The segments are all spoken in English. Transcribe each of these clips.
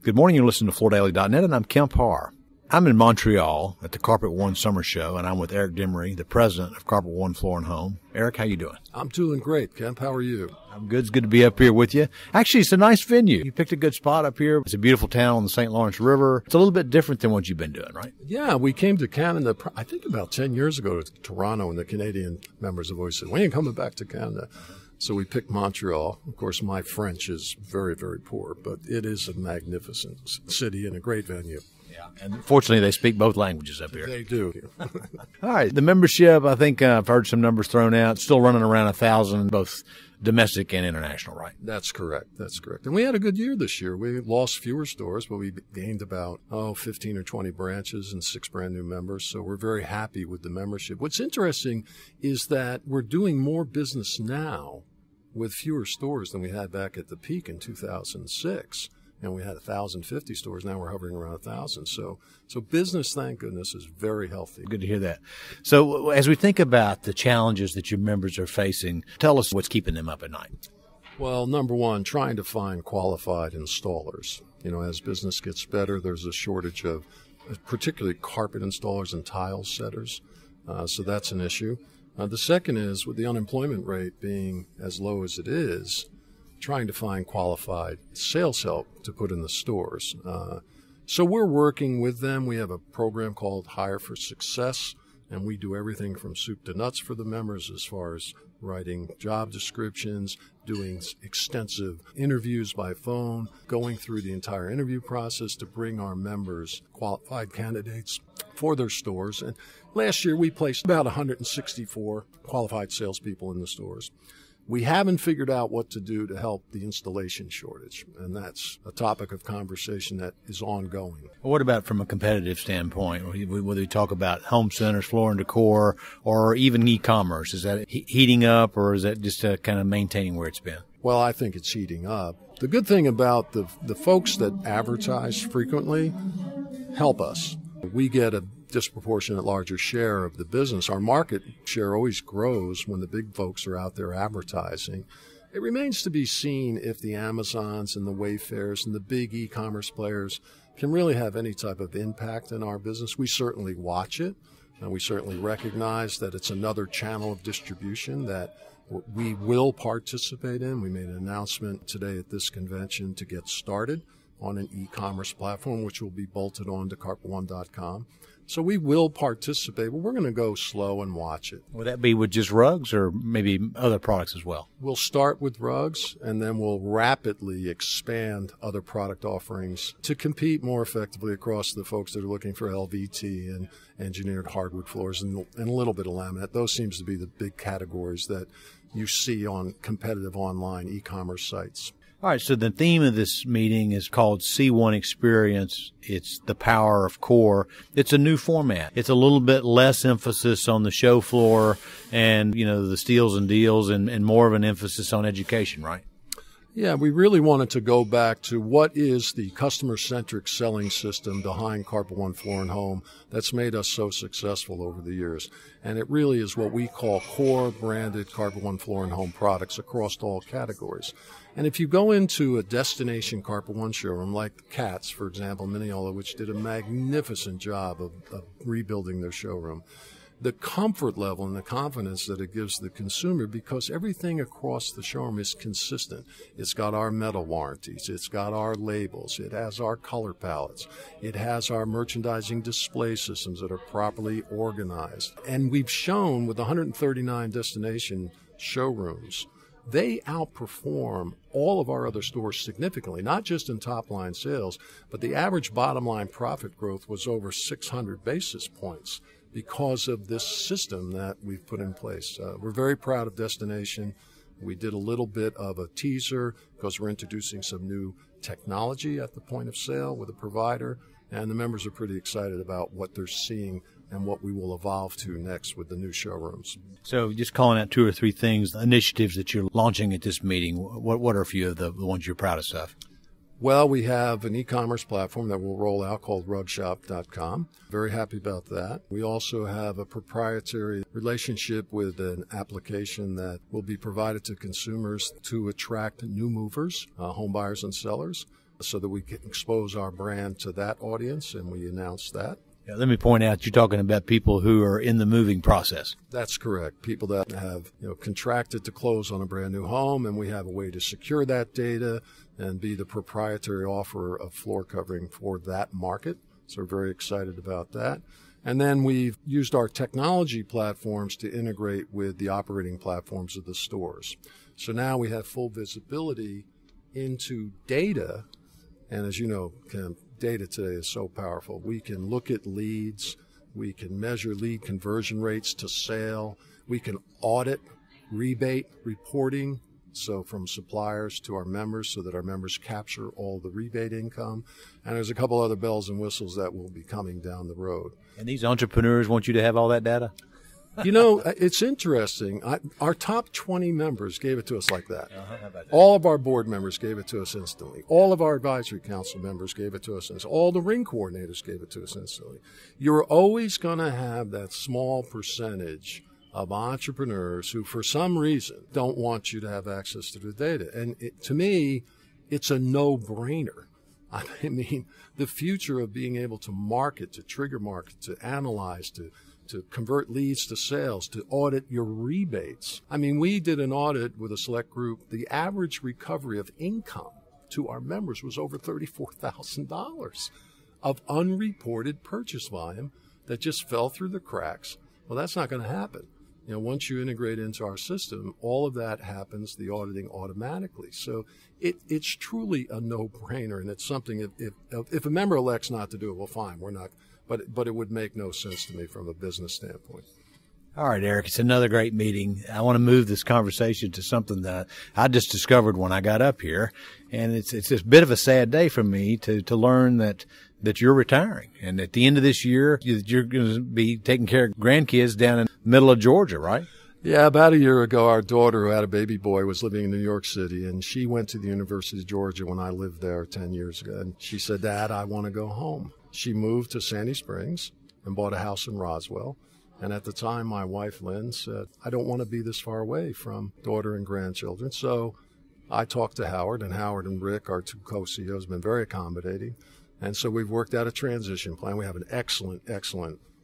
Good morning. You're listening to FloorDaily.net, and I'm Kemp Harr. I'm in Montreal at the Carpet One Summer Show, and I'm with Eric Demaree, the president of Carpet One Floor and Home. Eric, how you doing? I'm doing great, Kemp. How are you? I'm good. It's good to be up here with you. Actually, it's a nice venue. You picked a good spot up here. It's a beautiful town on the St. Lawrence River. It's a little bit different than what you've been doing, right? Yeah, we came to Canada, I think about 10 years ago to Toronto, and the Canadian members have always said, when are you coming back to Canada? So we picked Montreal. Of course, my French is very, very poor, but it is a magnificent city and a great venue. Yeah, and fortunately, they speak both languages up here. They do. All right, the membership, I think I've heard some numbers thrown out, still running around 1,000, both domestic and international, right? That's correct. That's correct. And we had a good year this year. We lost fewer stores, but we gained about 15 or 20 branches and 6 brand new members. So we're very happy with the membership. What's interesting is that we're doing more business now with fewer stores than we had back at the peak in 2006. And we had 1,050 stores. Now we're hovering around 1,000. So business, thank goodness, is very healthy. Good to hear that. So as we think about the challenges that your members are facing, tell us what's keeping them up at night. Well, number one, trying to find qualified installers. You know, as business gets better, there's a shortage of particularly carpet installers and tile setters. So that's an issue. The second is, with the unemployment rate being as low as it is, trying to find qualified sales help to put in the stores. So we're working with them. We have a program called Hire for Success, and we do everything from soup to nuts for the members as far as writing job descriptions, doing extensive interviews by phone, going through the entire interview process to bring our members qualified candidates for their stores. And last year we placed about 164 qualified salespeople in the stores. We haven't figured out what to do to help the installation shortage, and that's a topic of conversation that is ongoing. What about from a competitive standpoint, whether we talk about home centers, floor and decor, or even e-commerce? Is that heating up, or is that just kind of maintaining where it's been? Well, I think it's heating up. The good thing about the folks that advertise frequently help us. We get a disproportionate larger share of the business. Our market share always grows when the big folks are out there advertising. It remains to be seen if the Amazons and the Wayfairs and the big e-commerce players can really have any type of impact in our business. We certainly watch it, and we certainly recognize that it's another channel of distribution that we will participate in. We made an announcement today at this convention to get started on an e-commerce platform, which will be bolted on to carpet1.com. So we will participate, but we're going to go slow and watch it. Would that be with just rugs or maybe other products as well? We'll start with rugs, and then we'll rapidly expand other product offerings to compete more effectively across the folks that are looking for LVT and engineered hardwood floors and a little bit of laminate. Those seems to be the big categories that you see on competitive online e-commerce sites. All right, so the theme of this meeting is called C1 Experience. It's the power of core. It's a new format. It's a little bit less emphasis on the show floor and, you know, the steals and deals and more of an emphasis on education, right? Yeah, we really wanted to go back to what is the customer-centric selling system behind Carpet One Floor and Home that's made us so successful over the years. And it really is what we call core branded Carpet One Floor and Home products across all categories. And if you go into a destination Carpet One showroom like Katz, for example, Mineola, which did a magnificent job of rebuilding their showroom, the comfort level and the confidence that it gives the consumer, because everything across the showroom is consistent. It's got our metal warranties. It's got our labels. It has our color palettes. It has our merchandising display systems that are properly organized. And we've shown with 139 destination showrooms, they outperform all of our other stores significantly, not just in top-line sales, but the average bottom-line profit growth was over 600 basis points because of this system that we've put in place. We're very proud of Destination. We did a little bit of a teaser because we're introducing some new technology at the point of sale with a provider, and the members are pretty excited about what they're seeing and what we will evolve to next with the new showrooms. So just calling out 2 or 3 things, initiatives that you're launching at this meeting, what are a few of the ones you're proudest of? Well, we have an e-commerce platform that we'll roll out called rugshop.com. Very happy about that. We also have a proprietary relationship with an application that will be provided to consumers to attract new movers, home buyers and sellers. so that we can expose our brand to that audience, and we announced that. Yeah, let me point out, you're talking about people who are in the moving process. That's correct. People that have contracted to close on a brand new home, and we have a way to secure that data and be the proprietary offerer of floor covering for that market. So we're very excited about that. And then we've used our technology platforms to integrate with the operating platforms of the stores. So now we have full visibility into data. And as you know, Kemp, data today is so powerful. We can look at leads. We can measure lead conversion rates to sale. We can audit rebate reporting, so from suppliers to our members, so that our members capture all the rebate income. And there's a couple other bells and whistles that will be coming down the road. And these entrepreneurs want you to have all that data? It's interesting. Our top 20 members gave it to us like that. How about that? All of our board members gave it to us instantly. All of our advisory council members gave it to us instantly. All the ring coordinators gave it to us instantly. You're always going to have that small percentage of entrepreneurs who, for some reason, don't want you to have access to the data. And to me, it's a no-brainer. I mean, the future of being able to market, to trigger market, to analyze, to convert leads to sales, to audit your rebates. I mean, we did an audit with a select group. The average recovery of income to our members was over $34,000 of unreported purchase volume that just fell through the cracks. Well, that's not going to happen. Once you integrate into our system, all of that happens, the auditing automatically. So it's truly a no-brainer, and it's something, if a member elects not to do it, well, fine, we're not. But it would make no sense to me from a business standpoint. All right, Eric, it's another great meeting. I want to move this conversation to something that I just discovered when I got up here, and it's a bit of a sad day for me to learn that you're retiring. And at the end of this year, you're going to be taking care of grandkids down in the middle of Georgia, right? Yeah, about a year ago, our daughter, who had a baby boy, was living in New York City, and she went to the University of Georgia when I lived there 10 years ago. And she said, "Dad, I want to go home." She moved to Sandy Springs and bought a house in Roswell. And at the time, my wife, Lynn, said, "I don't want to be this far away from daughter and grandchildren." So I talked to Howard, and Howard and Rick, our two co-CEOs, have been very accommodating. And so we've worked out a transition plan. We have an excellent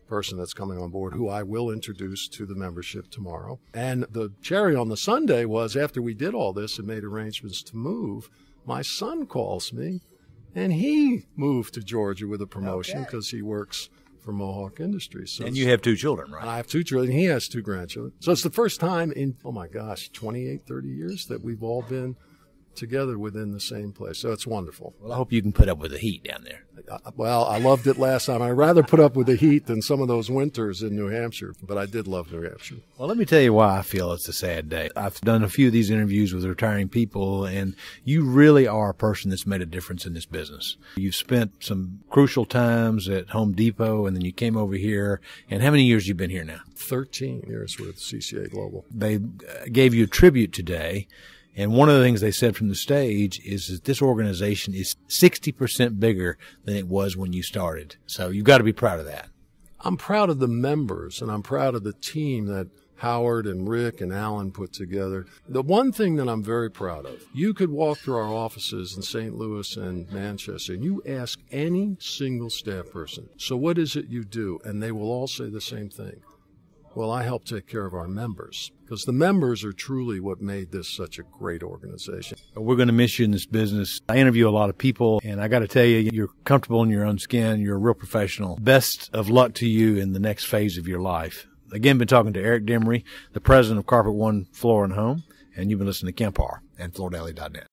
person that's coming on board who I will introduce to the membership tomorrow. And the cherry on the sundae was, after we did all this and made arrangements to move, my son calls me, and he moved to Georgia with a promotion because he works for Mohawk Industries. So and you have two children, right? I have two children. He has two grandchildren. So it's the first time in, 28, 30 years that we've all been together within the same place. So it's wonderful. Well, I hope you can put up with the heat down there. Well, I loved it last time. I'd rather put up with the heat than some of those winters in New Hampshire, but I did love New Hampshire. Well, let me tell you why I feel it's a sad day. I've done a few of these interviews with retiring people, and you really are a person that's made a difference in this business. You've spent some crucial times at Home Depot, and then you came over here. And how many years have you been here now? 13 years with CCA Global. They gave you a tribute today. And one of the things they said from the stage is that this organization is 60% bigger than it was when you started. So you've got to be proud of that. I'm proud of the members, and I'm proud of the team that Howard and Rick and Alan put together. The one thing that I'm very proud of, you could walk through our offices in St. Louis and Manchester, and you ask any single staff person, "So what is it you do?" And they will all say the same thing. Well, I help take care of our members, because the members are truly what made this such a great organization. We're going to miss you in this business. I interview a lot of people, and I got to tell you, you're comfortable in your own skin. You're a real professional. Best of luck to you in the next phase of your life. Again, been talking to Eric Demaree, the president of Carpet One Floor and Home, and you've been listening to Kemp Harr and FloorDaily.net.